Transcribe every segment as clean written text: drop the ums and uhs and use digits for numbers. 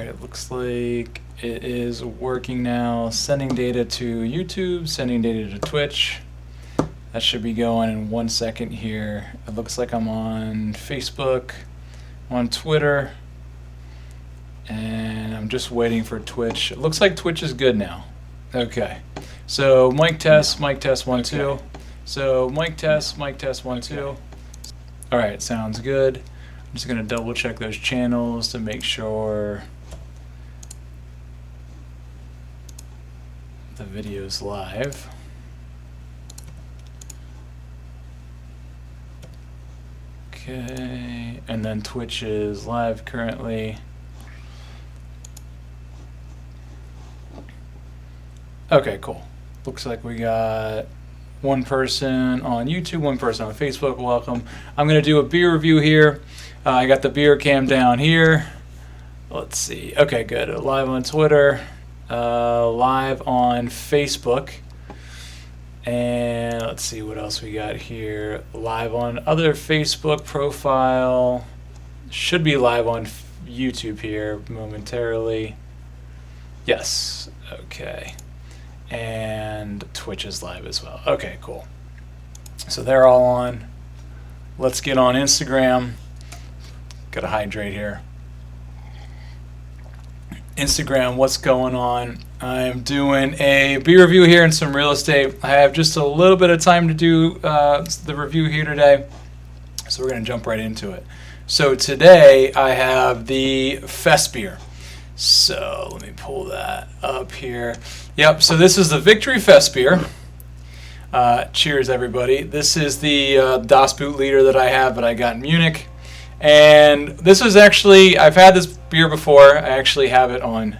Alright, it looks like it is working now. Sending data to YouTube, sending data to Twitch. That should be going in 1 second here. It looks like I'm on Facebook, on Twitter, and I'm just waiting for Twitch. It looks like Twitch is good now. Okay. So mic test 1 2. So mic test 1 2. Alright, sounds good. I'm just gonna double check those channels to make sure the video's live. Okay, and then Twitch is live currently. Okay, cool. Looks like we got one person on YouTube, one person on Facebook. Welcome. I'm going to do a beer review here. I got the beer cam down here. Let's see. Okay, good. Live on Twitter, live on Facebook. And let's see what else we got here. Live on other Facebook profile. Should be live on YouTube here momentarily. Yes. Okay. And Twitch is live as well. Okay, cool. So they're all on. Let's get on Instagram. Gotta hydrate here. Instagram, what's going on? I'm doing a beer review here and some real estate. I have just a little bit of time to do the review here today, so we're going to jump right into it. So today I have the Festbier. So let me pull that up here. Yep, so this is the Victory Festbier. Cheers, everybody. This is the Das Boot Leader that I got in Munich. And this is actually, I've had this beer before. I actually have it on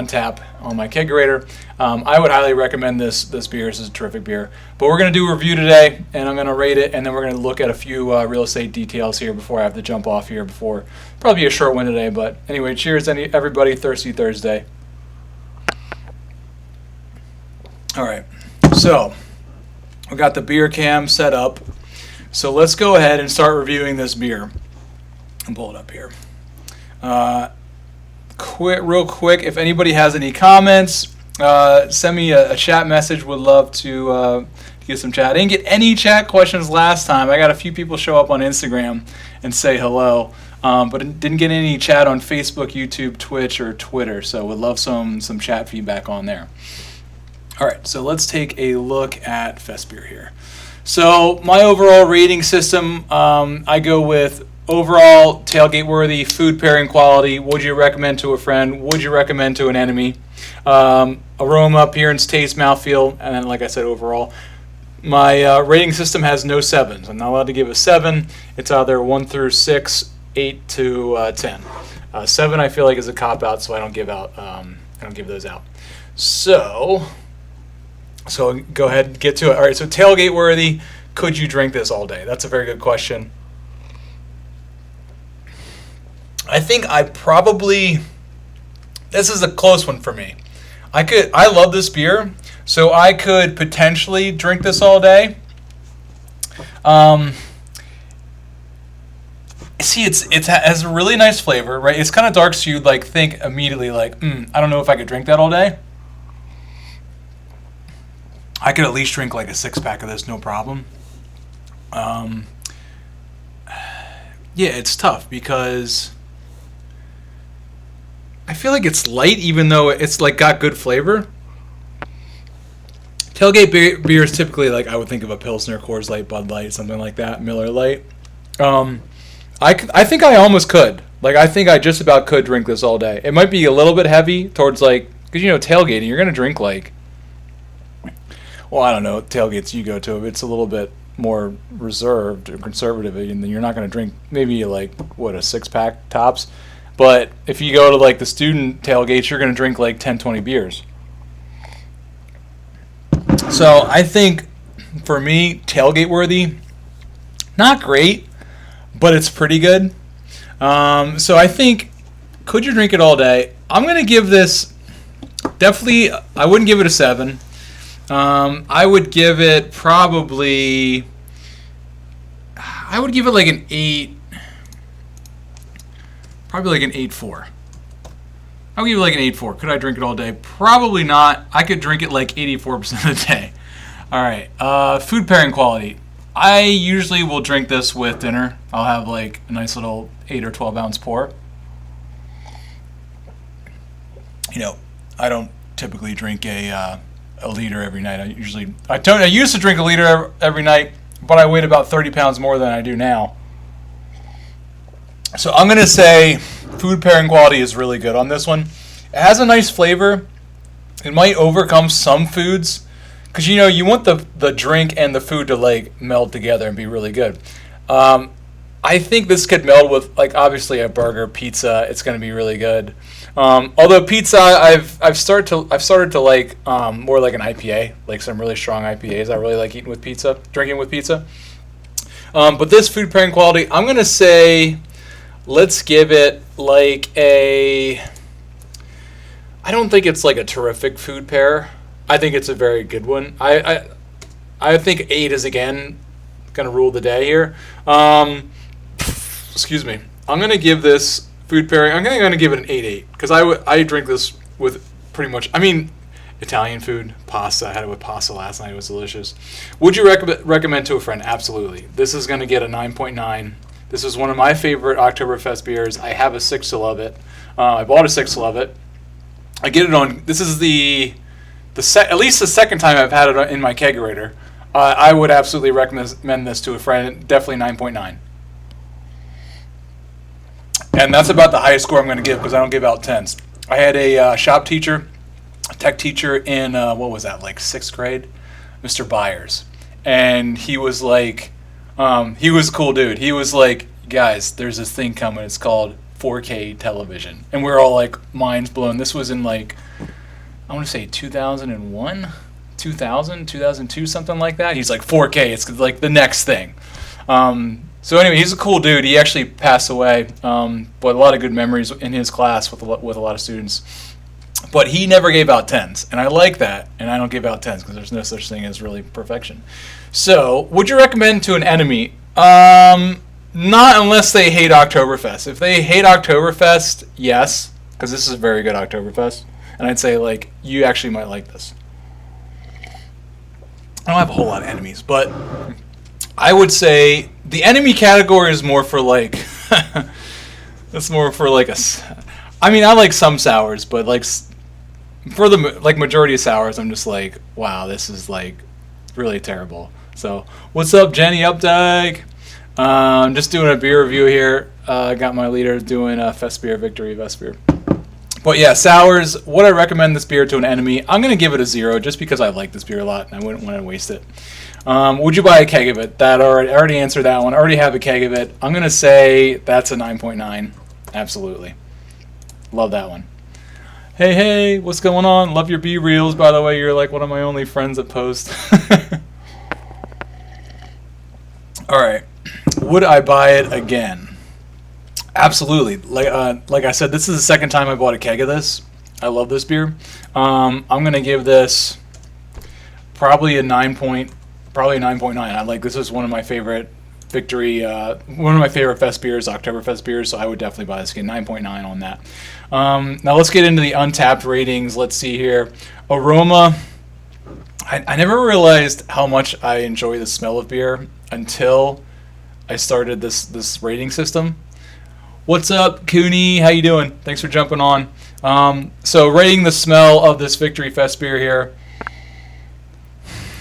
tap on my kegerator. I would highly recommend this beer. This is a terrific beer. But we're going to do a review today, and I'm going to rate it, and then we're going to look at a few real estate details here before I have to jump off here before. Probably a short one today, but anyway, cheers everybody. Thirsty Thursday. All right, so we got the beer cam set up. So let's go ahead and start reviewing this beer. And pull it up here. Real quick, if anybody has any comments, send me a chat message. Would love to get some chat. I didn't get any chat questions last time. I got a few people show up on Instagram and say hello, but didn't get any chat on Facebook, YouTube, Twitch, or Twitter. So would love some chat feedback on there. All right, so let's take a look at Festbier here. So my overall rating system, I go with overall tailgate worthy, food pairing quality. Would you recommend to a friend? Would you recommend to an enemy? Aroma, appearance, taste, mouthfeel, and then like I said, overall. My rating system has no 7s. I'm not allowed to give a 7. It's either 1 through 6, 8 to 10. 7 I feel like is a cop out, so I don't give out. I don't give those out. So go ahead and get to it. All right. So tailgate worthy. Could you drink this all day? That's a very good question. I think this is a close one for me. I love this beer, so I could potentially drink this all day. See, it has a really nice flavor, right? It's kind of dark, so you'd like think immediately like, I don't know if I could drink that all day. I could at least drink like a 6-pack of this, no problem. Yeah, it's tough because I feel like it's light, even though it's like got good flavor. Tailgate beer is typically like I would think of a Pilsner, Coors Light, Bud Light, something like that, Miller Lite. I think I almost could. Like I think I just about could drink this all day. It might be a little bit heavy towards like, because tailgating, you're gonna drink like, well, I don't know, tailgates you go to, it's a little bit more reserved or conservative, and then you're not gonna drink maybe like a 6-pack tops. But if you go to like the student tailgates, you're going to drink like 10, 20 beers. So I think for me, tailgate worthy, not great, but it's pretty good. So I think, could you drink it all day? I'm going to give this, definitely, I wouldn't give it a 7. I would give it probably, I would give it like an 8. Probably like an 8.4. I'll give it like an 8.4. Could I drink it all day? Probably not. I could drink it like 84% of the day. All right. Food pairing quality. I usually will drink this with dinner. I'll have like a nice little 8 or 12 ounce pour. You know, I don't typically drink a liter every night. I used to drink a liter every night, but I weighed about 30 pounds more than I do now. So I'm going to say food pairing quality is really good on this one. It has a nice flavor. It might overcome some foods because, you know, you want the drink and the food to like meld together and be really good. I think this could meld with like obviously a burger, pizza. It's going to be really good. Although pizza, I've started to like more like an IPA, like some really strong IPAs. I really like drinking with pizza. But this food pairing quality, I'm going to say, let's give it like I don't think it's like a terrific food pair. I think it's a very good one. I think 8 is again going to rule the day here. Excuse me. I'm going to give this food pairing, I'm going to give it an 8.8 because I drink this with pretty much, Italian food, pasta. I had it with pasta last night. It was delicious. Would you recommend to a friend? Absolutely. This is going to get a 9.9. This is one of my favorite Oktoberfest beers. I have a 6 to love it. I bought a 6 to love it. I get it on. This is at least the second time I've had it in my kegerator. I would absolutely recommend this to a friend. Definitely 9.9. And that's about the highest score I'm going to give because I don't give out 10s. I had a shop teacher, a tech teacher in, what was that, like 6th grade? Mr. Byers. And he was like, he was a cool dude. He was like, guys, there's this thing coming. It's called 4K television. And we're all like minds blown. This was in like, I want to say 2001, 2002, something like that. He's like, 4K, it's like the next thing. So anyway, he's a cool dude. He actually passed away, but a lot of good memories in his class with a lot of students. But he never gave out 10s, and I like that, and I don't give out 10s because there's no such thing as really perfection. So, would you recommend to an enemy? Not unless they hate Oktoberfest. If they hate Oktoberfest, yes, because this is a very good Oktoberfest, and I'd say, like, you actually might like this. I don't have a whole lot of enemies, but I would say the enemy category is more for like it's more for like I like some sours, but like for the like majority of sours I'm just like, wow, this is like really terrible. So what's up, Jenny Updike? Just doing a beer review here. I got my leader doing a Festbier Victory Festbier. But yeah, sours, would I recommend this beer to an enemy? I'm going to give it a 0 just because I like this beer a lot and I wouldn't want to waste it. Would you buy a keg of it? I already answered that one. I already have a keg of it. I'm going to say that's a 9.9. Absolutely. Love that one. Hey, what's going on? Love your B-Reels, by the way. You're like one of my only friends that post. All right. Would I buy it again? Absolutely. Like I said, this is the second time I bought a keg of this. I love this beer. I'm going to give this probably a 9.9. I like this is one of my favorite one of my favorite fest beers, Oktoberfest beers, so I would definitely buy this again. 9.9 on that. Now let's get into the Untapped ratings. Let's see here. Aroma. I never realized how much I enjoy the smell of beer until I started this rating system. What's up, Cooney? How you doing? Thanks for jumping on. So rating the smell of this Victory Fest beer here.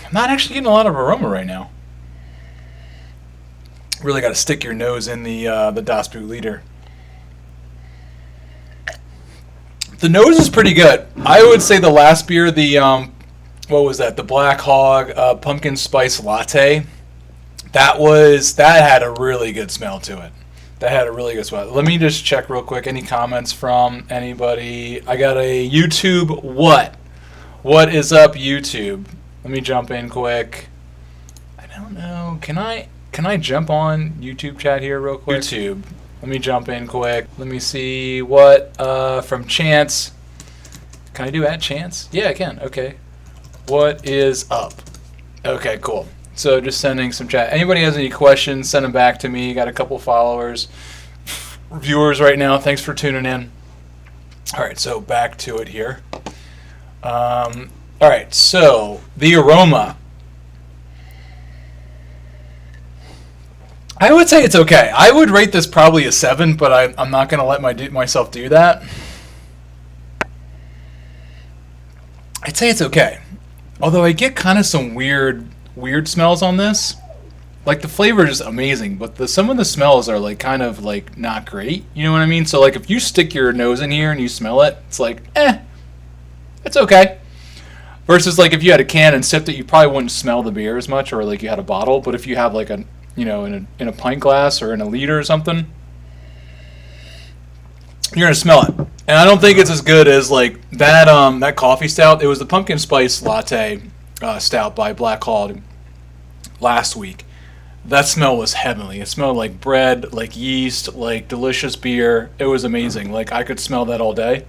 I'm not actually getting a lot of aroma right now. Really got to stick your nose in the Das Boot Liter. The nose is pretty good. I would say the last beer, the what was that? The Black Hog Pumpkin Spice Latte. That had a really good smell to it. That had a really good smell. Let me just check real quick. Any comments from anybody? I got a YouTube what? What is up, YouTube? Let me jump in quick. I don't know. Can I jump on YouTube chat here real quick? YouTube. Let me jump in quick. Let me see what from Chance. Can I do at Chance? Yeah, I can. Okay. What is up? Okay, cool. So just sending some chat. Anybody has any questions, send them back to me. Got a couple followers, viewers right now. Thanks for tuning in. All right, so back to it here. All right, so the aroma. I would say it's okay. I would rate this probably a 7, but I'm not going to let myself do that. I'd say it's okay. Although I get kind of some weird smells on this. Like the flavor is amazing, but some of the smells are like kind of like not great. You know what I mean? So like if you stick your nose in here and you smell it, it's like, it's okay. Versus like if you had a can and sipped it, you probably wouldn't smell the beer as much, or like you had a bottle. But if you have like a, you know, in a pint glass or in a liter or something, you're gonna smell it. And I don't think it's as good as like that coffee stout. It was the pumpkin spice latte stout by Black Hog last week. That smell was heavenly. It smelled like bread, like yeast, like delicious beer. It was amazing. Like I could smell that all day.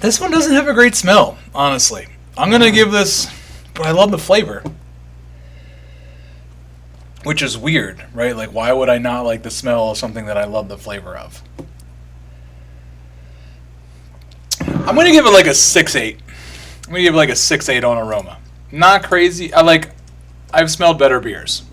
This one doesn't have a great smell, honestly. I'm gonna give this, but I love the flavor. Which is weird, right? Like why would I not like the smell of something that I love the flavor of? I'm gonna give it like a 6.8. I'm gonna give it like a 6.8 on aroma. Not crazy. I've smelled better beers.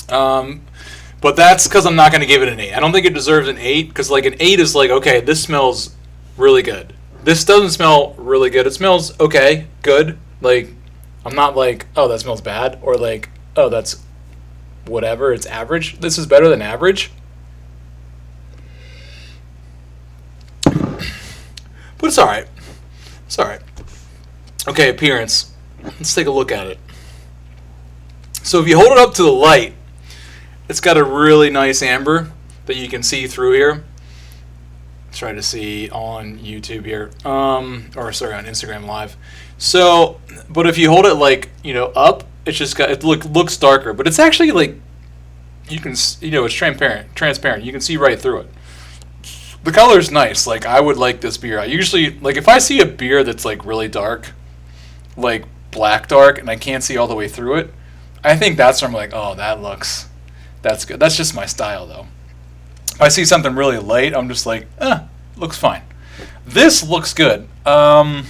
But that's because I'm not going to give it an 8. I don't think it deserves an 8, because like an 8 is like, okay, this smells really good. This doesn't smell really good. It smells okay, good. Like, I'm not like, oh, that smells bad, or like, oh, that's whatever, it's average. This is better than average. But it's alright. It's alright. Okay, appearance. Let's take a look at it. So if you hold it up to the light, it's got a really nice amber that you can see through here. Try to see on YouTube here, or sorry, on Instagram Live. So, but if you hold it like, you know, up, it's just got, it looks darker, but it's actually like, you can, you know, it's transparent. You can see right through it. The color is nice. Like I would like this beer. I usually, like if I see a beer that's like really dark, like black dark, and I can't see all the way through it, I think that's where I'm like, oh, that's good. That's just my style, though. If I see something really light, I'm just like, looks fine. This looks good. I'm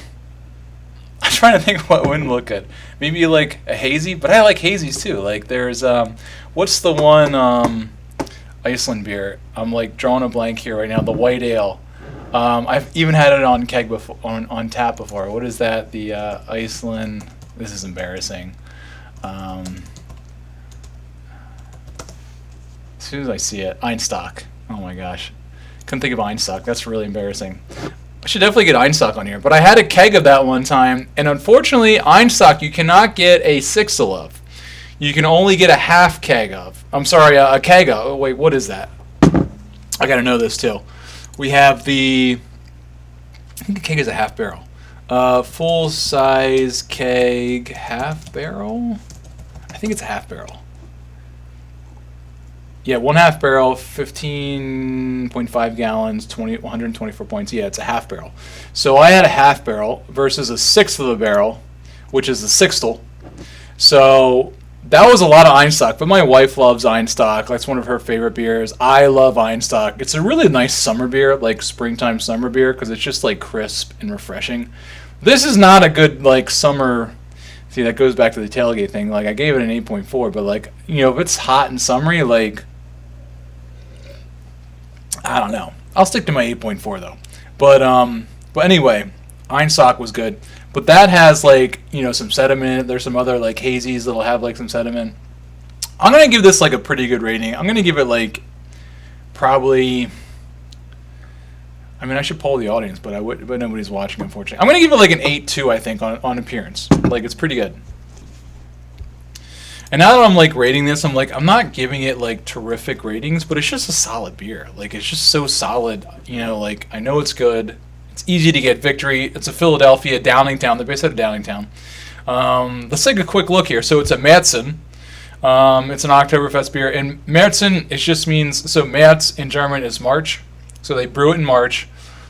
trying to think of what wouldn't look good. Maybe like a hazy, but I like hazies too. Like there's, what's the one Iceland beer? I'm like drawing a blank here right now. The white ale. I've even had it on keg before, on tap before. What is that? The Iceland. This is embarrassing. As soon as I see it, Einstock. Oh my gosh, couldn't think of Einstock. That's really embarrassing. I should definitely get Einstock on here. But I had a keg of that one time, and unfortunately, Einstock you cannot get a sixtel of. You can only get a half keg of. I'm sorry, a keg of. Oh, wait, what is that? I gotta know this too. We have I think the keg is a half barrel. Full size keg, half barrel. I think it's a half barrel. Yeah, 1/2 barrel, 15.5 gallons, 124 points. Yeah, it's a half barrel. So I had a half barrel versus a sixth of a barrel, which is the sixtel. So that was a lot of Einstock, but my wife loves Einstock. That's one of her favorite beers. I love Einstock. It's a really nice summer beer, like springtime summer beer, because it's just like crisp and refreshing. This is not a good like summer. See, that goes back to the tailgate thing. Like I gave it an 8.4, but like, you know, if it's hot and summery, like I don't know. I'll stick to my 8.4 though. But anyway, Einstock was good. But that has like, you know, some sediment. There's some other like hazies that'll have like some sediment. I'm gonna give this like a pretty good rating. I'm gonna give it like probably. I mean, I should poll the audience, but but nobody's watching, unfortunately. I'm gonna give it like an 8.2, I think, on appearance. Like it's pretty good. And now that I'm like rating this, I'm like, I'm not giving it like terrific ratings, but it's just a solid beer. Like it's just so solid. You know, like I know it's good. It's easy to get. Victory. It's a Philadelphia, Downingtown. They're based out of Downingtown. Let's take a quick look here. So it's a Marzen. It's an Oktoberfest beer. And Marzen, it just means, so März in German is March. So they brew it in March.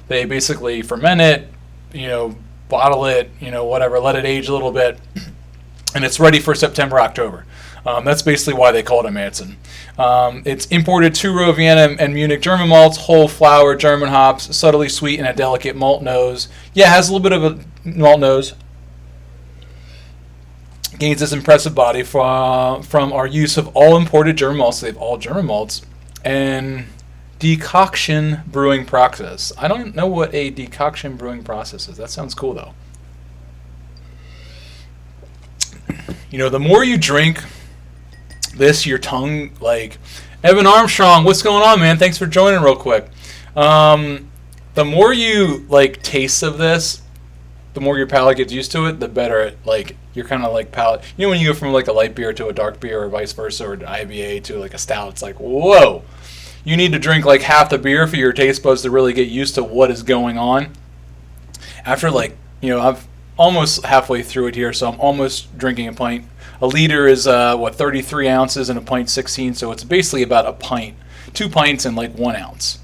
They basically ferment it, you know, bottle it, you know, whatever, let it age a little bit. And it's ready for September, October. That's basically why they call it a Marzen. It's imported 2-row Vienna and Munich German malts, whole flour, German hops, subtly sweet and a delicate malt nose. Yeah, it has a little bit of a malt nose. Gains this impressive body from our use of all imported German malts. So they have all German malts. And decoction brewing process. I don't know what a decoction brewing process is. That sounds cool, though. You know, the more you drink this, your tongue, like, Evan Armstrong, what's going on, man? Thanks for joining real quick. The more you, like, taste of this, the more your palate gets used to it, the better it, like, you're kind of like palate. You know, when you go from, like, a light beer to a dark beer or vice versa, or an IBA to, like, a stout, it's like, whoa. You need to drink, like, half the beer for your taste buds to really get used to what is going on. After, like, you know, I've almost halfway through it here, so I'm almost drinking a pint. A liter is, 33 ounces, and a pint 16, so it's basically about a pint. 2 pints and, like, 1 ounce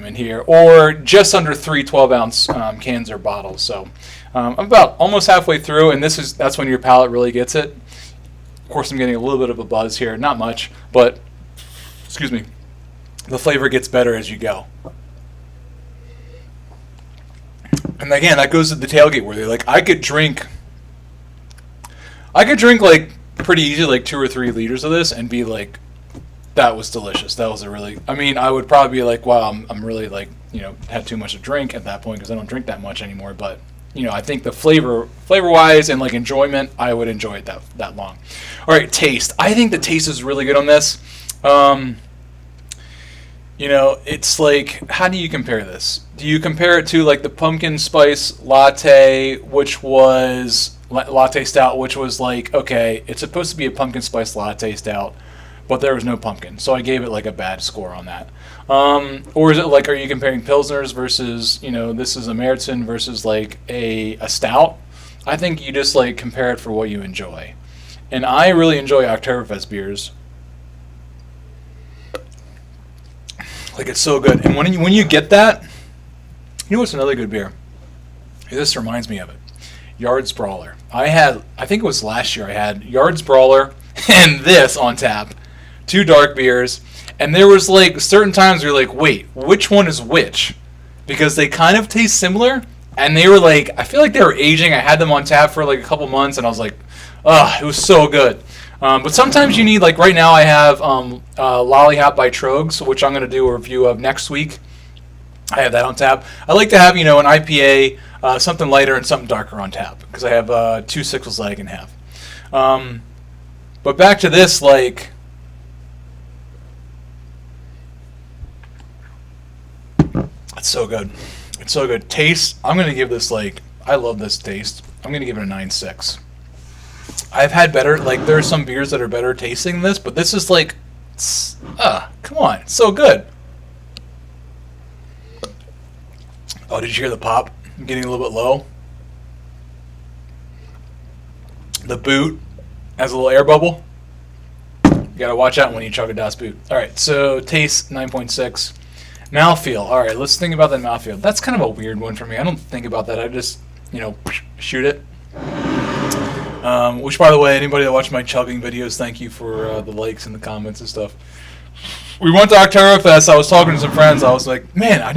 in here. Or just under 3 12-ounce cans or bottles. So I'm about almost halfway through, and that's when your palate really gets it. Of course, I'm getting a little bit of a buzz here. Not much, but, excuse me, the flavor gets better as you go. And again, that goes to the tailgate where they're like, I could drink like pretty easy, like 2 or 3 liters of this and be like, that was delicious. That was I would probably be like, wow, I'm really like, you know, had too much to drink at that point because I don't drink that much anymore. But, you know, I think the flavor-wise and like enjoyment, I would enjoy it that long. All right, taste. I think the taste is really good on this. You know, it's like, how do you compare this? Do you compare it to like the pumpkin spice latte, which was latte stout, which was like, okay, it's supposed to be a pumpkin spice latte stout, but there was no pumpkin, so I gave it like a bad score on that. Or is it like, are you comparing pilsners versus, you know, this is a Marzen versus like a stout? I think you just like compare it for what you enjoy, and I really enjoy Oktoberfest beers. Like, it's so good. And when you get that, you know what's another good beer? This reminds me of it. Yard's Brawler. I think it was last year, I had Yard's Brawler and this on tap. 2 dark beers. And there was, like, certain times where you're like, wait, which one is which? Because they kind of taste similar. And they were, like, I feel like they were aging. I had them on tap for, like, a couple months. And I was like, it was so good. But sometimes you need, like right now I have Lollihop by Trogs, which I'm going to do a review of next week. I have that on tap. I like to have, you know, an IPA, something lighter and something darker on tap, because I have 2 sixes that I can have. But back to this, like, it's so good. It's so good. Taste, I'm going to give this, like, I love this taste. I'm going to give it a 9.6. I've had better, like, there are some beers that are better tasting than this, but this is like, come on, it's so good. Oh, did you hear the pop? I'm getting a little bit low. The boot has a little air bubble. You gotta watch out when you chug a Das Boot. Alright, so taste 9.6. Mouthfeel. Alright, let's think about that mouthfeel. That's kind of a weird one for me. I don't think about that. I just, you know, shoot it. Which, by the way, anybody that watched my chugging videos, thank you for the likes and the comments and stuff. We went to Oktoberfest. I was talking to some friends. I was like, man, I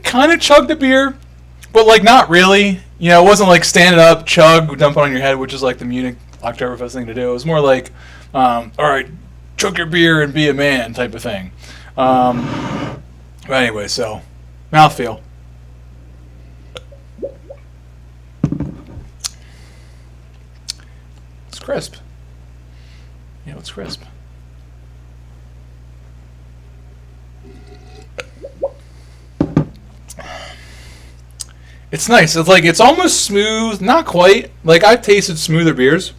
kind of chugged a beer, but, like, not really. You know, it wasn't like standing up, chug, dump it on your head, which is like the Munich Oktoberfest thing to do. It was more like, all right, chug your beer and be a man type of thing. But anyway, so, mouthfeel. Crisp. You know, it's crisp. It's nice. It's like, it's almost smooth. Not quite. Like, I've tasted smoother beers.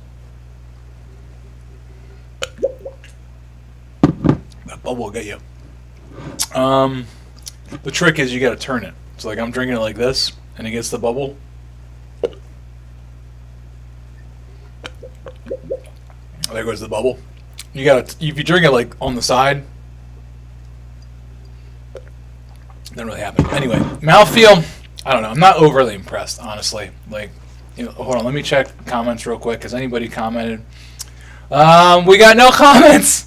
That bubble will get you. The trick is you got to turn it. So, like, I'm drinking it like this, and it gets the bubble. There goes the bubble. You gotta, if you drink it like on the side, doesn't really happen. Anyway, mouthfeel, I don't know. I'm not overly impressed, honestly. Like, you know, hold on, let me check comments real quick. Has anybody commented? We got no comments.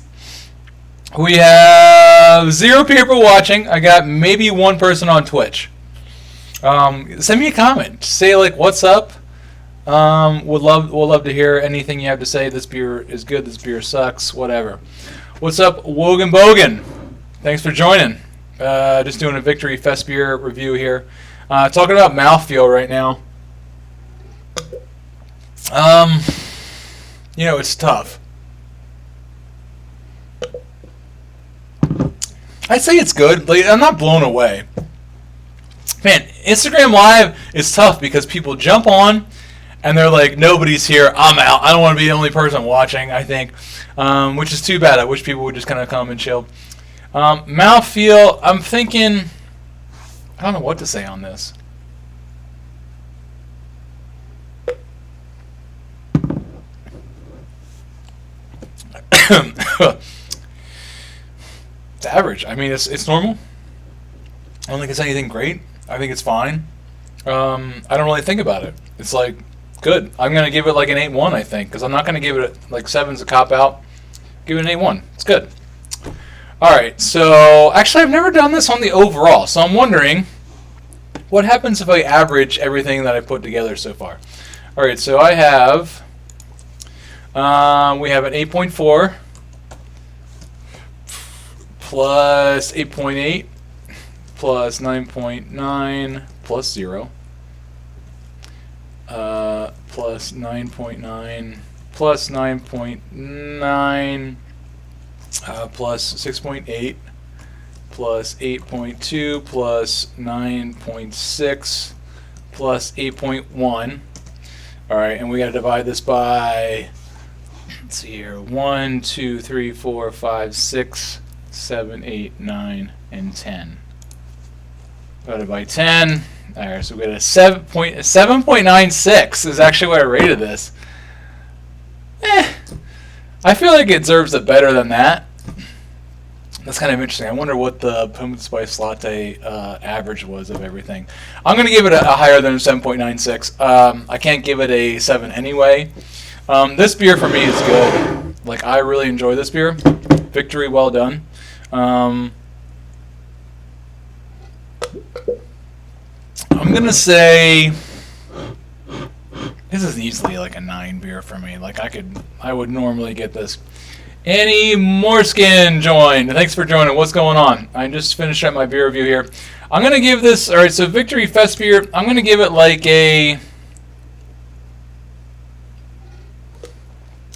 We have 0 people watching. I got maybe 1 person on Twitch. Send me a comment. Say like, "What's up?" We'll love to hear anything you have to say. This beer is good. This beer sucks. Whatever. What's up, Wogan Bogan? Thanks for joining. Just doing a Victory Festbier review here. Talking about mouthfeel right now. It's tough. I'd say it's good. Like, I'm not blown away. Man, Instagram Live is tough because people jump on and they're like, nobody's here, I'm out. I don't want to be the only person watching, I think, which is too bad. I wish people would just kind of come and chill. Mouthfeel, I'm thinking, I don't know what to say on this. It's average. I mean, it's normal. I don't think it's anything great. I think it's fine. I don't really think about it. It's like, good. I'm going to give it like an 8.1, I think, because I'm not going to give it like 7's a cop-out. Give it an 8.1. It's good. All right, so actually I've never done this on the overall, so I'm wondering what happens if I average everything that I put together so far. All right, so I have, we have an 8.4 plus 8.8 plus 9.9 plus 0 plus 9.9 plus 9.9 plus 6.8 plus 8.2 plus 9.6 plus 8.1. All right, and we got to divide this by, let's see here, 1, 2, 3, 4, 5, 6, 7, 8, 9, and 10. Divided by 10. All right, so we got a 7.96 is actually what I rated this. I feel like it deserves it better than that. That's kind of interesting. I wonder what the pumpkin spice latte average was of everything. I'm going to give it a higher than 7.96. I can't give it a 7 anyway. This beer for me is good. Like, I really enjoy this beer. Victory, well done. I'm going to say this is easily like a 9 beer for me. Like, I would normally get this. Annie Moreskin joined. Thanks for joining. What's going on? I just finished up my beer review here. I'm going to give this, all right, so Victory Festbier, I'm going to give it like a,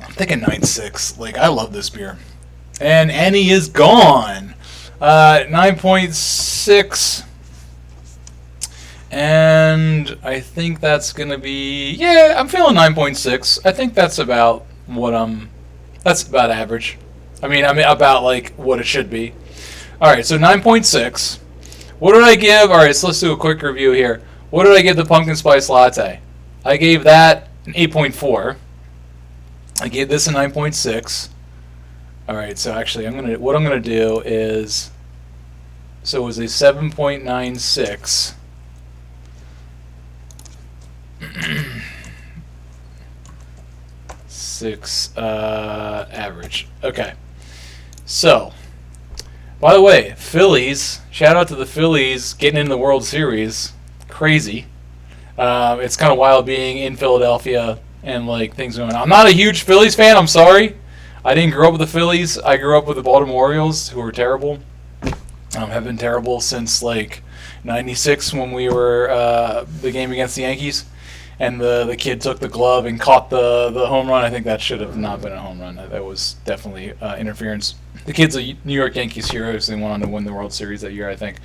I'm thinking 9.6. Like, I love this beer. And Annie is gone. 9.6. And I think that's going to be, yeah, I'm feeling 9.6. I think that's about what that's about average. I mean, about like what it should be. All right, so 9.6. What did I give? All right, so let's do a quick review here. What did I give the pumpkin spice latte? I gave that an 8.4. I gave this a 9.6. All right, so actually, what I'm gonna do is, so it was a 7.96. Average. Okay. So, by the way, Phillies. Shout out to the Phillies getting in the World Series. Crazy. It's kind of wild being in Philadelphia and like things going on. I'm not a huge Phillies fan. I'm sorry. I didn't grow up with the Phillies. I grew up with the Baltimore Orioles, who were terrible. Have been terrible since like '96 when we were the game against the Yankees. And the kid took the glove and caught the home run. I think that should have not been a home run. That was definitely interference. The kid's a New York Yankees hero, so they went on to win the World Series that year, I think.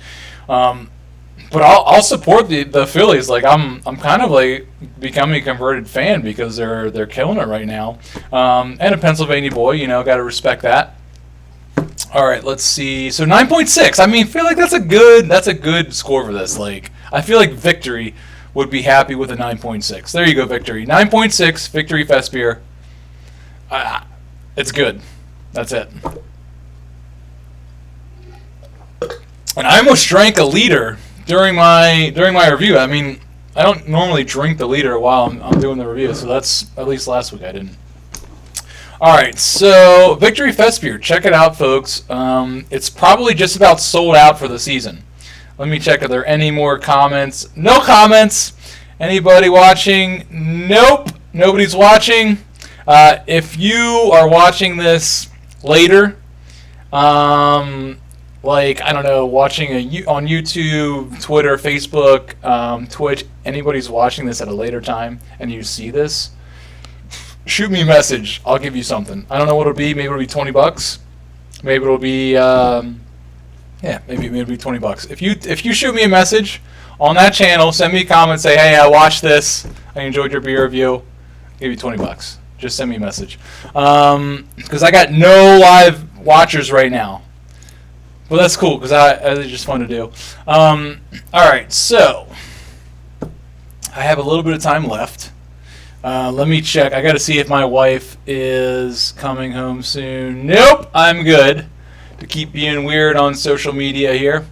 But I'll support the Phillies. Like, I'm kind of like becoming a converted fan because they're killing it right now. And a Pennsylvania boy, got to respect that. All right, let's see. So 9.6. I mean, I feel like that's a good score for this. Like, I feel like Victory would be happy with a 9.6. There you go, Victory. 9.6, Victory Festbier. It's good. That's it. And I almost drank a liter during my review. I mean, I don't normally drink the liter while I'm doing the review, so that's, at least last week I didn't. All All right, so Victory Festbier, check it out, folks. It's probably just about sold out for the season. Let me check. Are there any more comments? No comments. Anybody watching? Nope. Nobody's watching. If you are watching this later, like, I don't know, watching on YouTube, Twitter, Facebook, Twitch, anybody's watching this at a later time and you see this, shoot me a message. I'll give you something. I don't know what it'll be. Maybe it'll be $20. Maybe it'll be, maybe it'll be $20. If you shoot me a message on that channel, send me a comment, say, hey, I watched this. I enjoyed your beer review. I'll give you $20. Just send me a message. Because I got no live watchers right now. Well, that's cool because it's just fun to do. All right, so I have a little bit of time left. Let me check. I got to see if my wife is coming home soon. Nope, I'm good to keep being weird on social media here.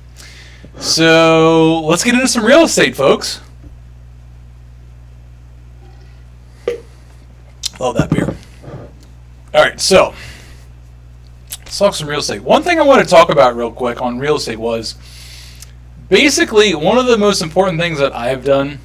So let's get into some real estate, folks. Love that beer. All right, so let's talk some real estate. One thing I want to talk about real quick on real estate was basically one of the most important things that I have done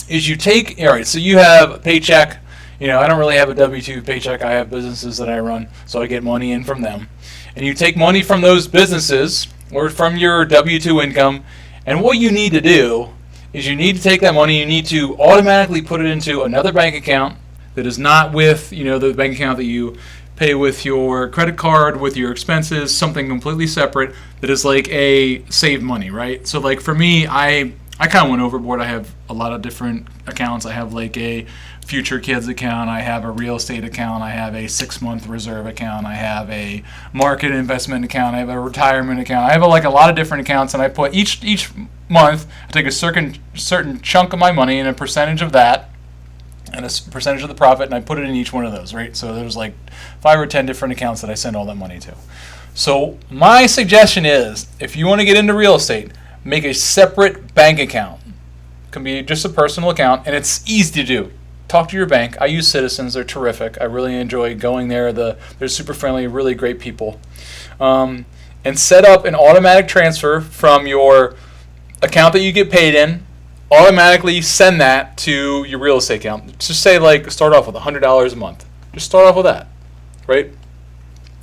is you take, all right, so you have a paycheck. You know, I don't really have a W-2 paycheck. I have businesses that I run, so I get money in from them. And you take money from those businesses or from your W-2 income, and what you need to do is you need to take that money, you need to automatically put it into another bank account that is not with, you know, the bank account that you pay with your credit card, with your expenses, something completely separate that is like a save money, right? So like for me, I kind of went overboard. I have a lot of different accounts. I have like a future kids account. I have a real estate account. I have a 6-month reserve account. I have a market investment account. I have a retirement account. I have like a lot of different accounts, and I put each month, I take a certain chunk of my money and a percentage of that and a percentage of the profit, and I put it in each one of those, right? So there's like 5 or 10 different accounts that I send all that money to. So my suggestion is, if you want to get into real estate, make a separate bank account. It can be just a personal account, and it's easy to do. Talk to your bank. I use Citizens. They're terrific. I really enjoy going there. They're super friendly, really great people. And set up an automatic transfer from your account that you get paid in. Automatically send that to your real estate account. Just say, like, start off with $100 a month. Just start off with that, right?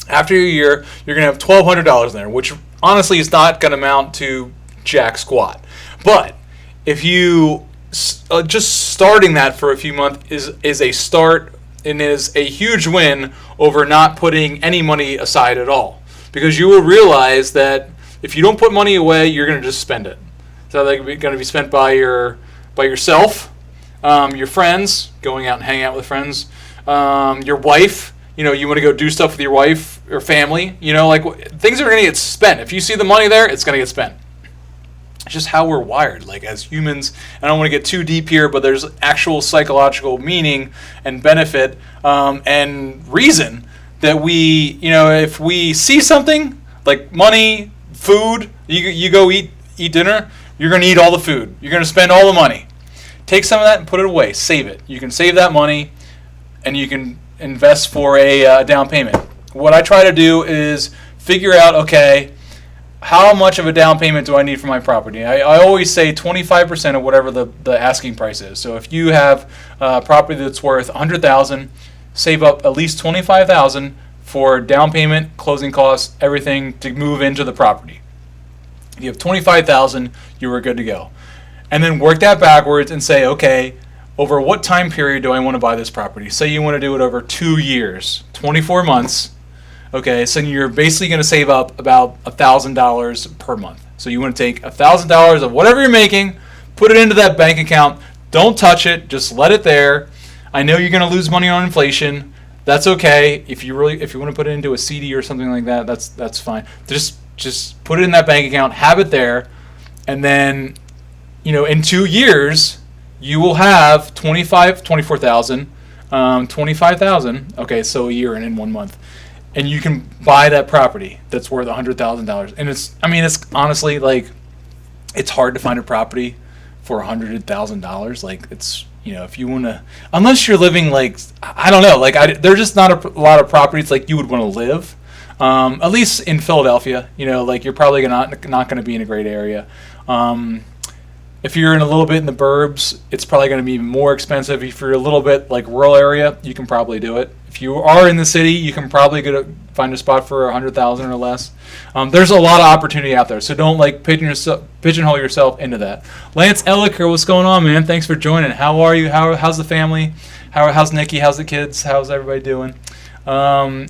After a year, you're going to have $1,200 in there, which honestly is not going to amount to jack squat. But if you just starting that for a few months is a start and is a huge win over not putting any money aside at all, because you will realize that if you don't put money away, you're going to just spend it. So they're going to be spent by yourself, your friends, going out and hanging out with friends, your wife. You know, you want to go do stuff with your wife or family. You know, like things are going to get spent. If you see the money there, it's going to get spent. It's just how we're wired, like as humans. I don't want to get too deep here, but there's actual psychological meaning and benefit and reason that we, you know, if we see something like money, food, you go eat dinner, you're going to eat all the food. You're going to spend all the money. Take some of that and put it away. Save it. You can save that money, and you can invest for a down payment. What I try to do is figure out, okay, how much of a down payment do I need for my property? I always say 25% of whatever the asking price is. So if you have a property that's worth $100,000, save up at least $25,000 for down payment, closing costs, everything to move into the property. If you have $25,000, you are good to go. And then work that backwards and say, okay, over what time period do I want to buy this property? Say you want to do it over 2 years, 24 months. Okay, so you're basically going to save up about $1,000 per month. So you want to take $1,000 of whatever you're making, put it into that bank account. Don't touch it. Just let it there. I know you're going to lose money on inflation. That's okay. If you want to put it into a CD or something like that, that's fine. Just put it in that bank account. Have it there, and then, you know, in 2 years you will have $25,000. Okay, so a year and in 1 month. And you can buy that property that's worth $100,000. And it's honestly, like, it's hard to find a property for $100,000. Like, it's if you want to, unless you're living like, I don't know, like there's just not a lot of properties like you would want to live. At least in Philadelphia, like you're probably not going to be in a great area. If you're in a little bit in the burbs, it's probably going to be more expensive. If you're a little bit like rural area, you can probably do it. If you are in the city, you can probably find a spot for $100,000 or less. There's a lot of opportunity out there, so don't like pigeonhole yourself into that. Lance Elliker, what's going on, man? Thanks for joining. How are you? How's the family? How's Nikki? How's the kids? How's everybody doing?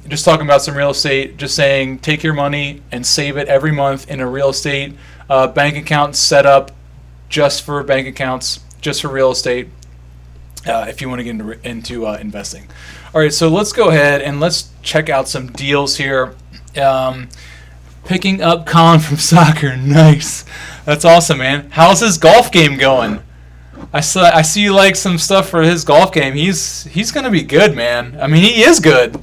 Just talking about some real estate. Just saying, take your money and save it every month in a real estate bank account set up just for bank accounts, just for real estate. If you want to get into investing. All right, so let's go ahead and let's check out some deals here. Picking up Colin from soccer, nice. That's awesome, man. How's his golf game going? I see like some stuff for his golf game. He's gonna be good, man. I mean, he is good.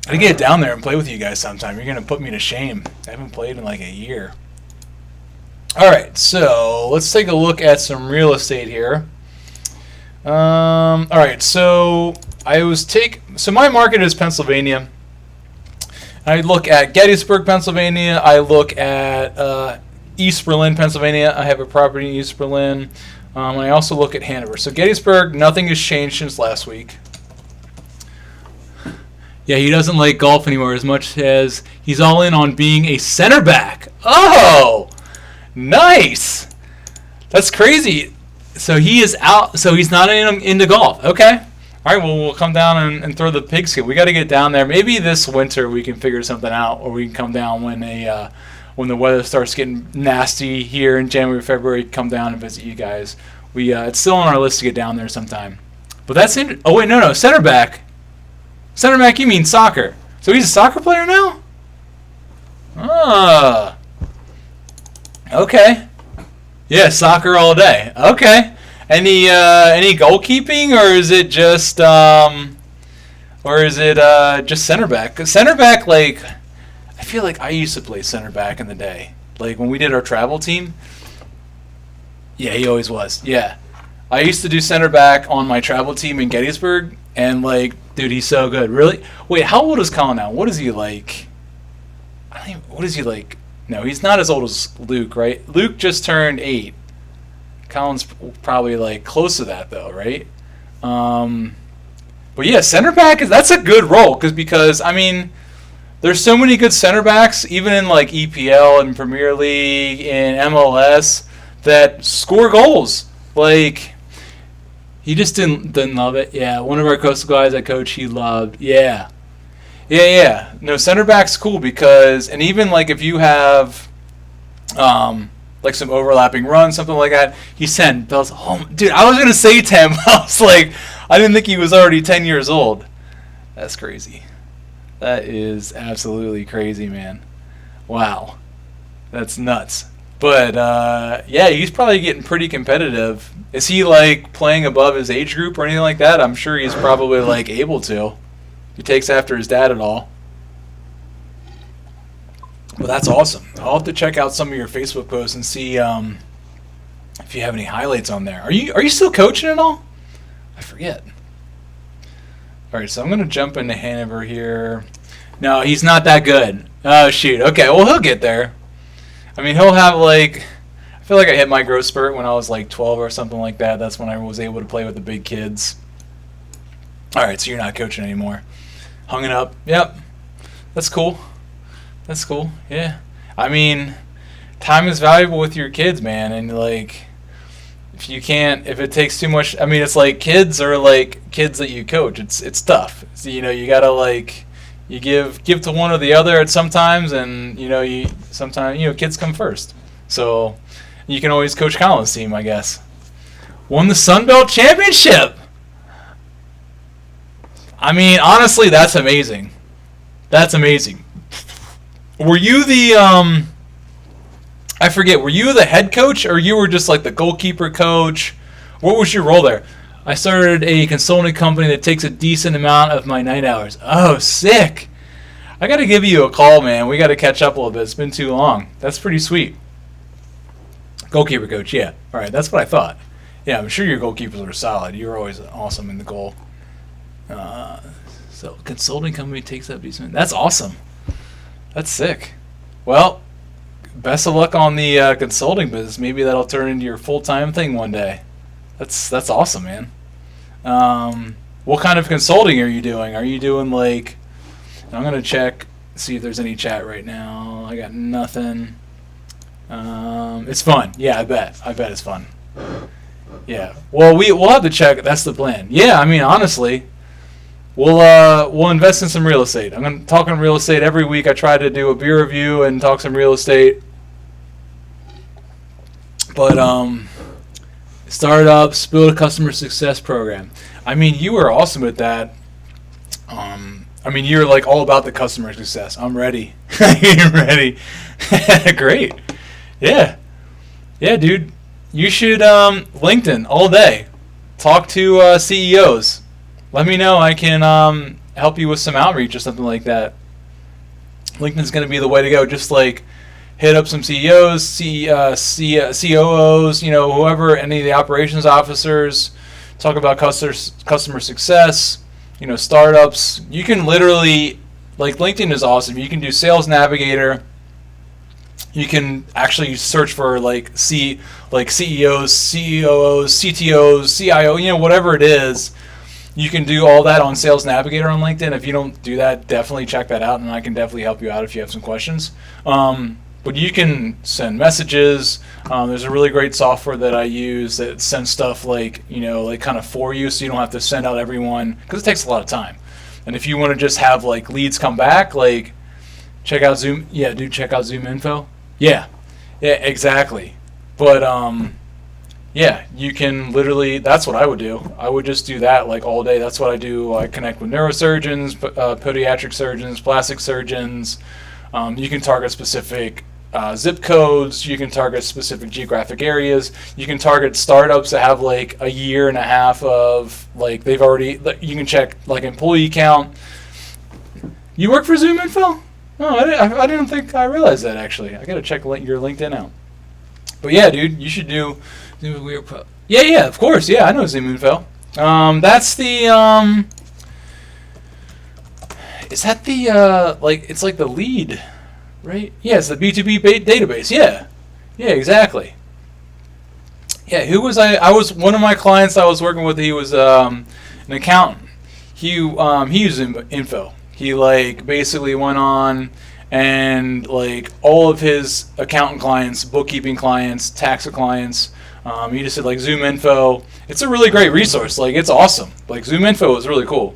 I get down there and play with you guys sometime. You're gonna put me to shame. I haven't played in like a year. All right, so let's take a look at some real estate here. All right, so my market is Pennsylvania. I look at Gettysburg, Pennsylvania. I look at East Berlin, Pennsylvania. I have a property in East Berlin. And I also look at Hanover. So Gettysburg, nothing has changed since last week. Yeah, he doesn't like golf anymore as much as he's all in on being a center back. Oh, nice. That's crazy. So he is out. So he's not into golf. Okay. All right. Well, we'll come down and throw the pigskin. We got to get down there. Maybe this winter we can figure something out, or we can come down when the weather starts getting nasty here in January, February. Come down and visit you guys. It's still on our list to get down there sometime. But that's oh wait, no, center back. Center back, you mean soccer? So he's a soccer player now? Ah. Okay. Yeah, soccer all day. Okay. Any goalkeeping, or is it just just center back? 'Cause center back, like, I feel like I used to play center back in the day. Like when we did our travel team. Yeah, he always was. Yeah. I used to do center back on my travel team in Gettysburg, and like, dude, he's so good. Really? Wait, how old is Colin now? What is he like? What is he like? No, he's not as old as Luke, right? Luke just turned 8. Colin's probably like close to that though, right? But yeah, center back that's a good role because I mean, there's so many good center backs, even in like EPL and Premier League and MLS, that score goals. Like, he just didn't love it. Yeah, one of our coastal guys I coach, he loved. Yeah. No, center back's cool because, and even like if you have like some overlapping runs, something like that, he's 10. I was, oh, dude, I was going to say 10, but I was like, I didn't think he was already 10 years old. That's crazy. That is absolutely crazy, man. Wow. That's nuts. But, yeah, he's probably getting pretty competitive. Is he, like, playing above his age group or anything like that? I'm sure he's probably, like, able to. He takes after his dad at all. Well, that's awesome. I'll have to check out some of your Facebook posts and see if you have any highlights on there. Are you still coaching at all? I forget. All right, so I'm going to jump into Hanover here. No, he's not that good. Oh, shoot. Okay, well, he'll get there. I mean, he'll have, like, I feel like I hit my growth spurt when I was, like, 12 or something like that. That's when I was able to play with the big kids. All right, so you're not coaching anymore. Hung it up. Yep. That's cool. That's cool. Yeah. I mean, time is valuable with your kids, man. And, like, if it takes too much, I mean, it's like kids are like kids that you coach. It's tough. So, you got to, like, you give to one or the other at sometimes, and, sometimes, kids come first. So you can always coach Colin's team, I guess. Won the Sun Belt Championship. I mean, honestly, that's amazing. That's amazing. Were you the, I forget, were you the head coach, or you were just like the goalkeeper coach? What was your role there? I started a consulting company that takes a decent amount of my night hours. Oh, sick. I got to give you a call, man. We got to catch up a little bit. It's been too long. That's pretty sweet. Goalkeeper coach, yeah. All right, that's what I thought. Yeah, I'm sure your goalkeepers are solid. You're always awesome in the goal. So consulting company takes up these men. That's awesome. That's sick. Well, best of luck on the consulting business. Maybe that'll turn into your full-time thing one day. That's awesome, man. What kind of consulting are you doing? Are you doing like... I'm going to check, see if there's any chat right now. I got nothing. It's fun. Yeah, I bet. I bet it's fun. Yeah. Well, we'll have to check. That's the plan. Yeah, I mean, honestly, we'll invest in some real estate. I'm going to talk on real estate every week. I try to do a beer review and talk some real estate. But startups, build a customer success program. I mean, you were awesome at that. I mean, you're like all about the customer success. I'm ready. You're ready. Great. Yeah. Yeah, dude. You should LinkedIn all day. Talk to CEOs. Let me know. I can help you with some outreach or something like that. LinkedIn's going to be the way to go. Just like hit up some CEOs, COOs, whoever, any of the operations officers. Talk about customer success. Startups. You can literally, like, LinkedIn is awesome. You can do Sales Navigator. You can actually search for CEOs, COOs, CTOs, CIO, whatever it is. You can do all that on Sales Navigator on LinkedIn. If you don't do that, definitely check that out, and I can definitely help you out if you have some questions. But you can send messages. There's a really great software that I use that sends stuff kind of for you, so you don't have to send out everyone, because it takes a lot of time. And if you want to just have leads come back, check out Zoom. Yeah, dude, check out Zoom Info. Yeah, exactly. But yeah, you can literally. That's what I would do. I would just do that all day. That's what I do. I connect with neurosurgeons, podiatric surgeons, plastic surgeons. You can target specific zip codes. You can target specific geographic areas. You can target startups that have a year and a half of they've already. You can check employee count. You work for Zoom Info? No, I didn't think I realized that actually. I gotta check your LinkedIn out. But yeah, dude, you should do Zoom Weird Pro. Yeah, of course. Yeah, I know Zoom Info. That's the Is that the it's the lead, right? Yeah, it's the B2B database. Yeah, exactly. Yeah, who was I? I was one of my clients I was working with. He was an accountant. He used Info. He basically went on and all of his accountant clients, bookkeeping clients, tax clients. He just said Zoom Info. It's a really great resource. It's awesome. Zoom Info is really cool.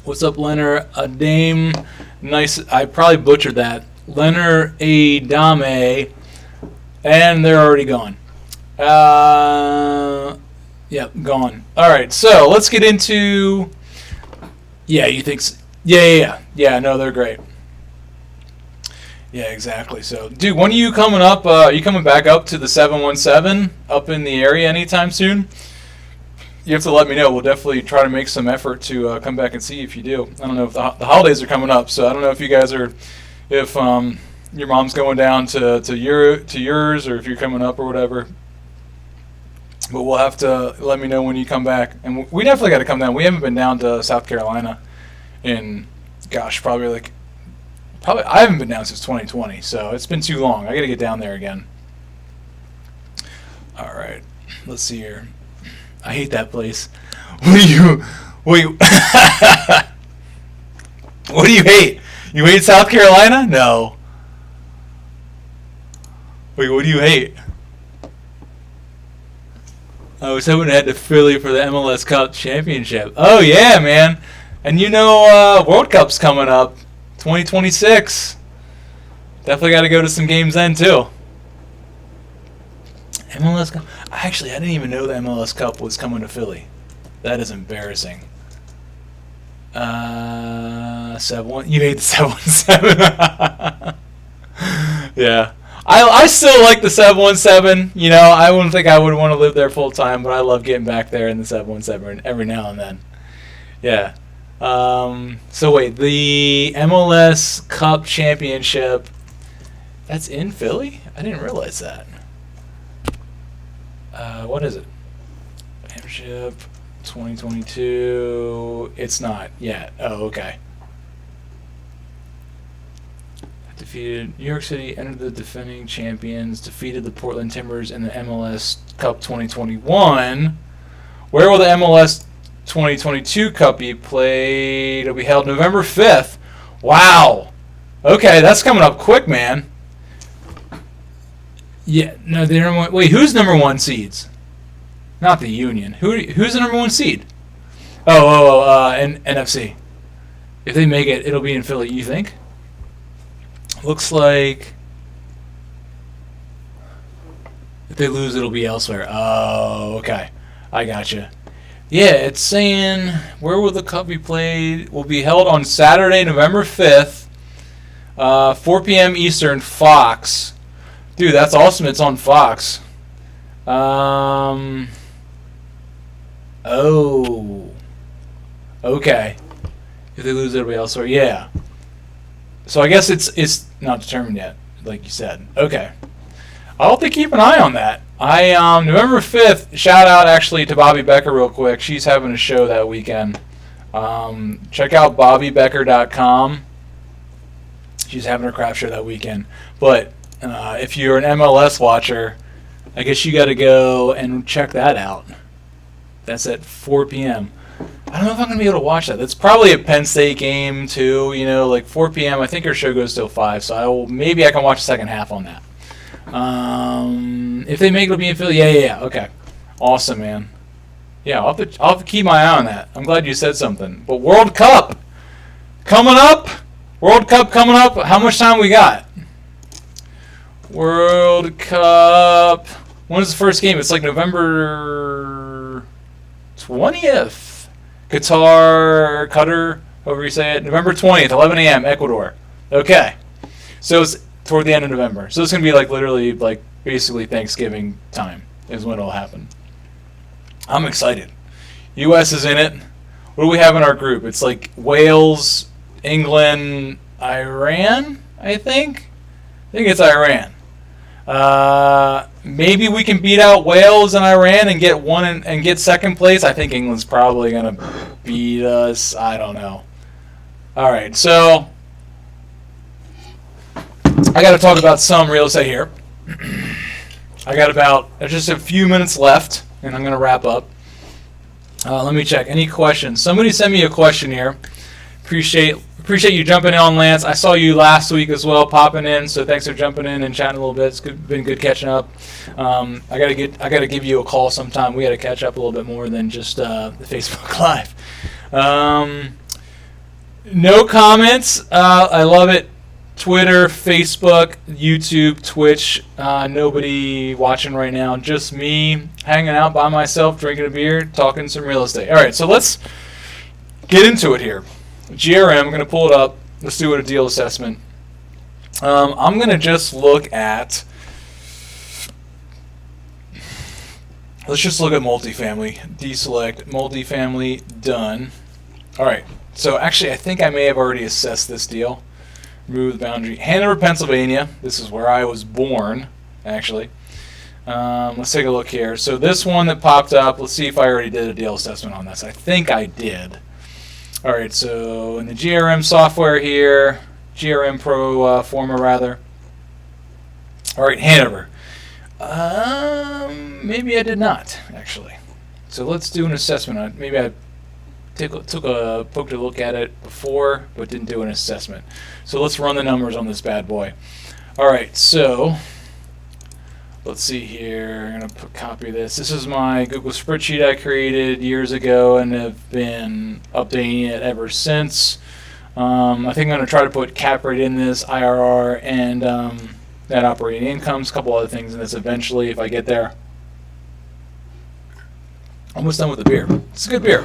What's up, Leonard Adame? Nice. I probably butchered that. Leonard Adame. And they're already gone. Yep, gone. All right, so let's get into... Yeah, you think... Yeah, no, they're great. Yeah, exactly. So, dude, when are you coming up? Are you coming back up to the 717 up in the area anytime soon? You have to let me know. We'll definitely try to make some effort to come back and see if you do. I don't know if the holidays are coming up, so I don't know if you guys are... If your mom's going down to yours, or if you're coming up or whatever. But we'll have to let me know when you come back. And we definitely got to come down. We haven't been down to South Carolina in, gosh, probably I haven't been down since 2020. So it's been too long. I got to get down there again. All right. Let's see here. I hate that place. Wait. What do you hate? You hate South Carolina? No. Wait, what do you hate? I was hoping to head to Philly for the MLS Cup Championship. Oh, yeah, man. And World Cup's coming up. 2026. Definitely got to go to some games then, too. MLS Cup. Actually, I didn't even know the MLS Cup was coming to Philly. That is embarrassing. 7-1. You hate the 7-1-7. Yeah. I still like the 717. I wouldn't think I would want to live there full time, but I love getting back there in the 717 every now and then. Yeah. So wait, the MLS Cup Championship, that's in Philly? I didn't realize that. What is it? Championship 2022. It's not yet. Oh, okay. Defeated New York City, entered the defending champions, defeated the Portland Timbers in the MLS Cup 2021. Where will the MLS 2022 Cup be played? It'll be held November 5th. Wow. Okay, that's coming up quick, man. Yeah, no, they're number one. Wait, who's number one seeds? Not the Union. Who's the number one seed? NFC. If they make it, it'll be in Philly, you think? Looks like if they lose, it'll be elsewhere. Oh, okay. I gotcha. Yeah, it's saying where will the Cup be played? Will be held on Saturday, November 5th, 4 p.m. Eastern, Fox. Dude, that's awesome. It's on Fox. Oh. Okay. If they lose, it'll be elsewhere. Yeah. So I guess it's not determined yet, like you said. Okay. I'll have to keep an eye on that. November 5th, shout out actually to Bobby Becker real quick. She's having a show that weekend. Check out bobbybecker.com. She's having her craft show that weekend. But if you're an MLS watcher, I guess you got to go and check that out. That's at 4 p.m. I don't know if I'm going to be able to watch that. That's probably a Penn State game, too. You know, like 4 p.m. I think her show goes till 5, so maybe I can watch the second half on that. If they make it be in Philly, yeah. Okay. Awesome, man. Yeah, I'll have to keep my eye on that. I'm glad you said something. But World Cup coming up. World Cup coming up. How much time we got? World Cup. When is the first game? It's like November 20th. Qatar, however you say it. November 20th, 11 a.m., Ecuador. Okay. So it's toward the end of November. So it's going to be like literally like basically Thanksgiving time is when it'll happen. I'm excited. U.S. is in it. What do we have in our group? It's like Wales, England, Iran, I think. I think it's Iran. Maybe we can beat out Wales and Iran and get and get second place. I think England's probably going to beat us. I don't know. All right, so I got to talk about some real estate here. I got about just a few minutes left, and I'm going to wrap up. Let me check. Any questions? Somebody sent me a question here. Appreciate you jumping in on, Lance. I saw you last week as well, popping in. So thanks for jumping in and chatting a little bit. It's been good catching up. I gotta give you a call sometime. We gotta catch up a little bit more than just the Facebook Live. No comments. I love it. Twitter, Facebook, YouTube, Twitch. Nobody watching right now. Just me hanging out by myself, drinking a beer, talking some real estate. All right, so let's get into it here. GRM, I'm going to pull it up. Let's do a deal assessment. I'm going to just look at, let's just look at multifamily. Deselect, multifamily, done. All right, so actually I think I may have already assessed this deal. Remove the boundary. Hanover, Pennsylvania. This is where I was born, actually. Let's take a look here. So this one that popped up, let's see if I already did a deal assessment on this. I think I did. All right, so in the GRM software here, GRM Pro Forma rather. All right, Hanover. Maybe I did not, actually. So let's do an assessment. Maybe I poked a look at it before, but didn't do an assessment. So let's run the numbers on this bad boy. All right, so let's see here. I'm going to copy this. This is my Google spreadsheet I created years ago and have been updating it ever since. I think I'm going to try to put cap rate in this, IRR, and net operating incomes, a couple other things in this eventually if I get there. Almost done with the beer. It's a good beer.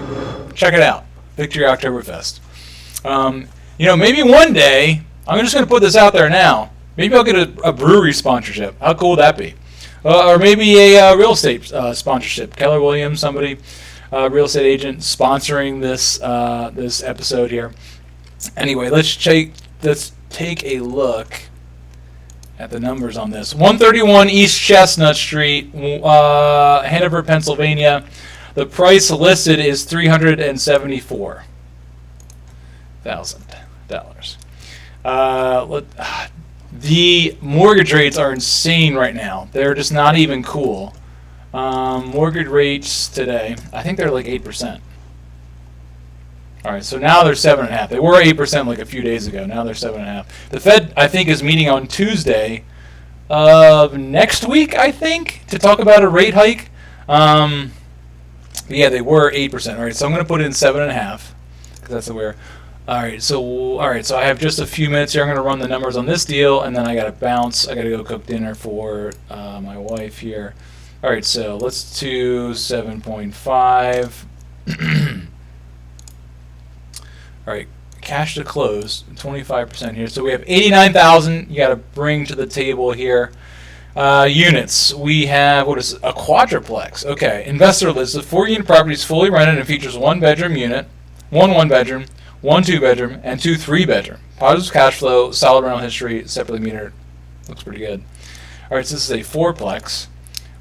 Check it out. Victory Oktoberfest. Maybe one day, I'm just going to put this out there now. Maybe I'll get a brewery sponsorship. How cool would that be? Or maybe a real estate sponsorship. Keller Williams, somebody. real estate agent sponsoring this this episode here. Anyway, let's take a look at the numbers on this. 131 East Chestnut Street, Hanover, Pennsylvania. The price listed is $374,000. The mortgage rates are insane right now. They're just not even cool. Mortgage rates today, I think they're like 8%. All right, so now they're 7.5%. They were 8% like a few days ago. Now they're 7.5%. The Fed, I think, is meeting on Tuesday of next week, I think, to talk about a rate hike. Yeah, they were 8%. All right, so I'm going to put in 7.5 because that's where. All right, so I have just a few minutes here. I'm going to run the numbers on this deal, and then I got to bounce. I got to go cook dinner for my wife here. All right, so let's do 7.5. All right, cash to close, 25% here. So we have 89,000. You got to bring to the table here. Units. We have, what is it? A quadruplex. Okay, investor list. The 4-unit property is fully rented and features 1 bedroom unit, 1 bedroom, 1 2-bedroom, and 2 3-bedroom. Positive cash flow, solid rental history, separately metered. Looks pretty good. All right, so this is a 4-plex.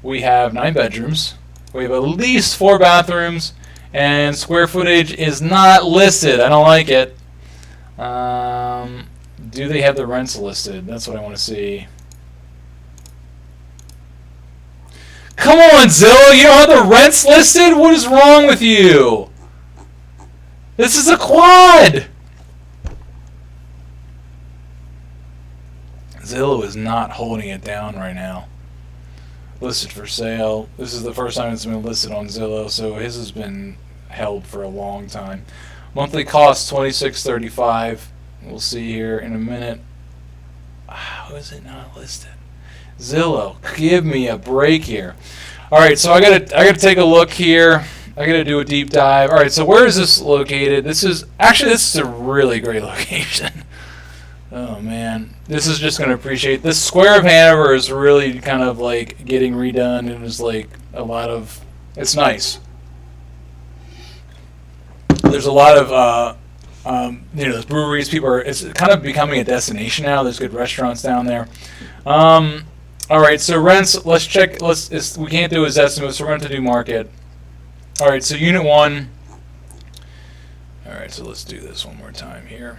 We have 9 bedrooms. We have at least 4 bathrooms, and square footage is not listed. I don't like it. Do they have the rents listed? That's what I want to see. Come on, Zillow, you don't have the rents listed? What is wrong with you? This is a quad! Zillow is not holding it down right now. Listed for sale. This is the first time it's been listed on Zillow, so his has been held for a long time. Monthly cost $26.35. We'll see here in a minute. How is it not listed? Zillow, give me a break here. All right, so I gotta take a look here. I gotta do a deep dive. All right, so where is this located? This is a really great location. Oh man, this is just gonna appreciate this. Square of Hanover is really kind of like getting redone, and is like a lot of. It's nice. There's a lot of there's breweries. It's kind of becoming a destination now. There's good restaurants down there. All right, so rents. Let's check. We can't do his estimates. So we're going to do market. All right, so unit 1. All right, so let's do this one more time here.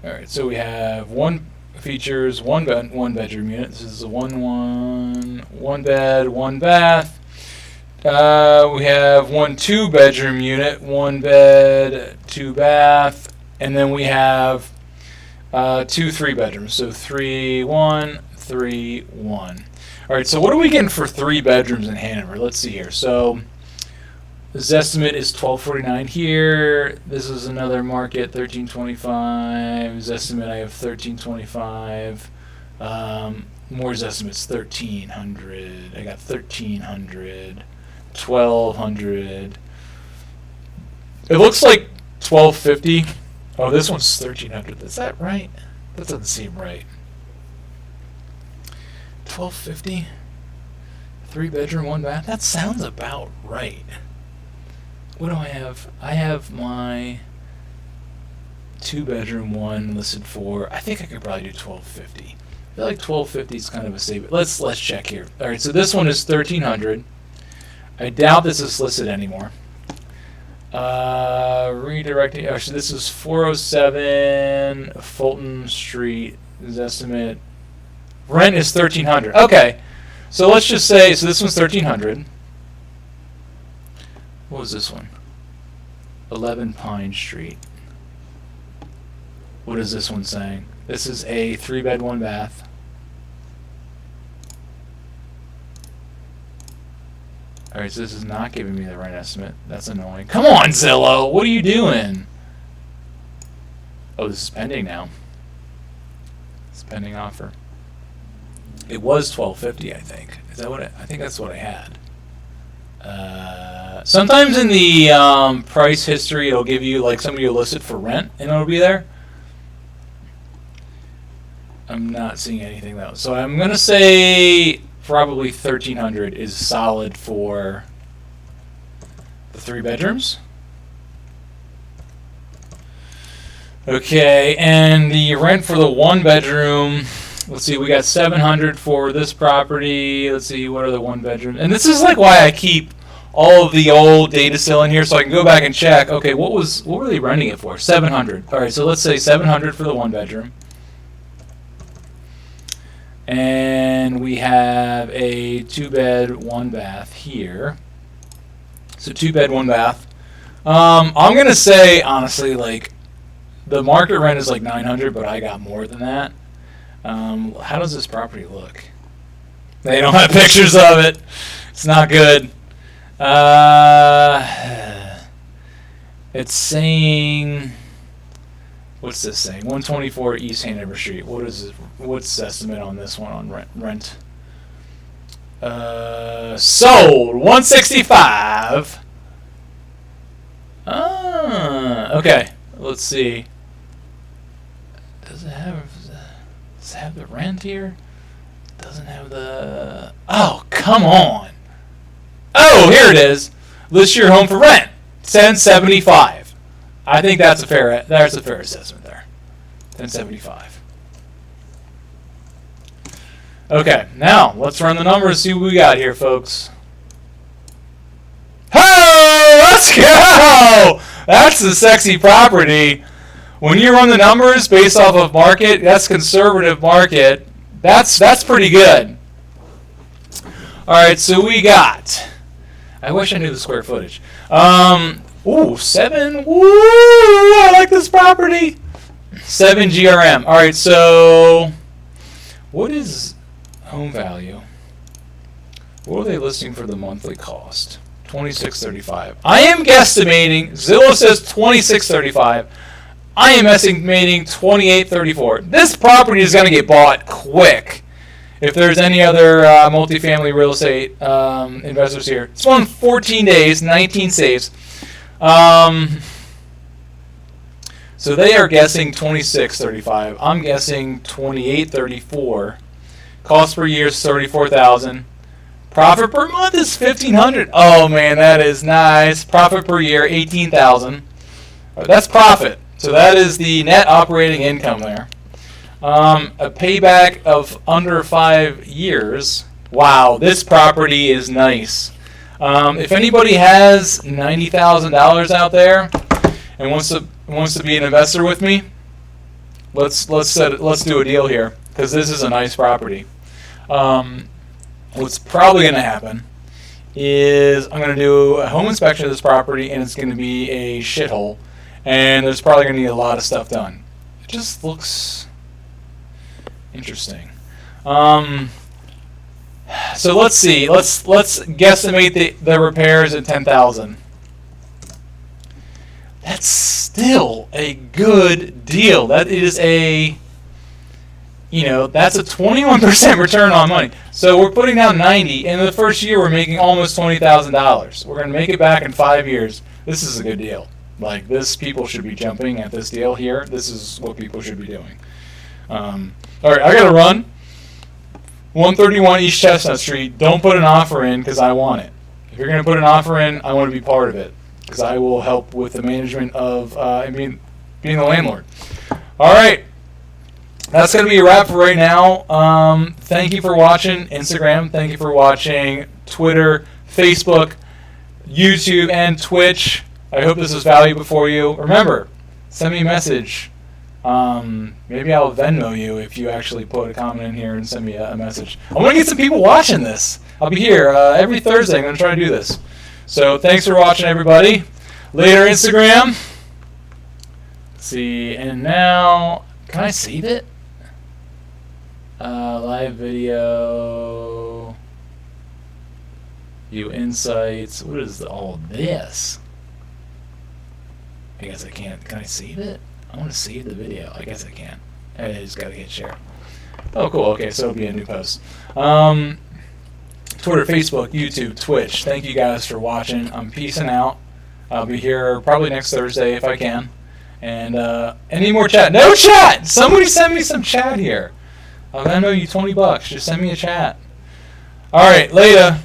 All right, so we have 1 features, 1 bedroom unit. This is a 1 bed, 1 bath. We have 1 2-bedroom unit, 1 bed, 2 bath, and then we have 2 3-bedrooms. So 3 1 3 1. All right, so what are we getting for 3 bedrooms in Hanover? Let's see here. So this estimate is $12.49 here. This is another market, $13.25. This estimate I have $13.25. Moore's estimate's $1,300. I got $1,300, $1,200. It looks like $1,250. Oh, this one's $1,300. Is that right? That doesn't seem right. $1,250. 3-bedroom, 1 bath. That sounds about right. What do I have? I have my 2-bedroom one listed for. I think I could probably do $1,250. I feel like $1,250 is kind of a safe. Let's check here. All right, so this one is $1,300. I doubt this is listed anymore. Redirecting. Actually, this is 407 Fulton Street. His estimate. Rent is $1,300. Okay, so let's just say this one's $1,300. What was this one? 11 Pine Street. What is this one saying? This is a 3-bed, 1 bath. Alright, so this is not giving me the rent estimate. That's annoying. Come on, Zillow! What are you doing? Oh, this is pending now. It's a pending offer. It was $1,250, I think. Is that what I think that's what I had. Sometimes in the price history, it'll give you like somebody listed for rent, and it'll be there. I'm not seeing anything though, so I'm gonna say probably $1,300 is solid for the 3 bedrooms. Okay, and the rent for the 1 bedroom, let's see, we got $700 for this property. Let's see, what are the 1 bedroom? And this is like why I keep all of the old data still in here, so I can go back and check. Okay, what were they renting it for? $700. All right, so let's say $700 for the 1 bedroom. And we have a 2-bed, 1-bath here. So 2-bed, 1-bath. I'm gonna say honestly, like, the market rent is like $900, but I got more than that. How does this property look? They don't have pictures of it. It's not good. It's saying, what's this saying? 124 East Hanover Street. What's the estimate on this one on rent? Sold $165. Okay. Let's see. Does it have the rent here? Doesn't have the. Oh, come on. Oh, here it is. List your home for rent. $1075. I think that's a fair assessment there. $1075. Okay, now let's run the numbers, see what we got here, folks. Oh, let's go! That's the sexy property. When you run the numbers based off of market, that's conservative market. That's pretty good. All right, so we got. I wish I knew the square footage. 7. Woo! I like this property. 7 GRM. All right, so what is home value? What are they listing for the monthly cost? $26.35. I am guesstimating. Zillow says $26.35. I am estimating $28.34. This property is going to get bought quick. If there's any other multifamily real estate investors here, it's on 14 days, 19 saves. So they are guessing $26.35. I'm guessing $28.34. Cost per year is $34,000. Profit per month is $1,500. Oh man, that is nice. Profit per year $18,000. That's profit. So that is the net operating income there. A payback of under 5 years. Wow, this property is nice. If anybody has $90,000 out there and wants to be an investor with me, let's do a deal here, because this is a nice property. What's probably going to happen is I'm going to do a home inspection of this property, and it's going to be a shithole, and there's probably going to need a lot of stuff done. It just looks interesting. So let's see. Let's guesstimate the repairs at $10,000. That's still a good deal. That is that's a 21% return on money. So we're putting down $90,000. In the first year, we're making almost $20,000. We're going to make it back in 5 years. This is a good deal. Like this, people should be jumping at this deal here. This is what people should be doing. All right, I got to run. 131 East Chestnut Street. Don't put an offer in because I want it. If you're going to put an offer in, I want to be part of it because I will help with the management of and being the landlord. All right. That's going to be a wrap for right now. Thank you for watching Instagram. Thank you for watching Twitter, Facebook, YouTube, and Twitch. I hope this was valuable for you. Remember, send me a message. Maybe I'll Venmo you if you actually put a comment in here and send me a message. I want to get some people watching this. I'll be here every Thursday. I'm going to try to do this. So thanks for watching, everybody. Later, Instagram. Let's see, and now, can I save it? Live video. View insights. What is all this? I guess I can't. Can I save it? I want to save the video. I guess I can. I just got to hit share. Oh, cool. Okay, so it'll be a new post. Twitter, Facebook, YouTube, Twitch. Thank you guys for watching. I'm peacing out. I'll be here probably next Thursday if I can. And any more chat? No chat! Somebody send me some chat here. I'll Venmo you $20. Just send me a chat. All right, later.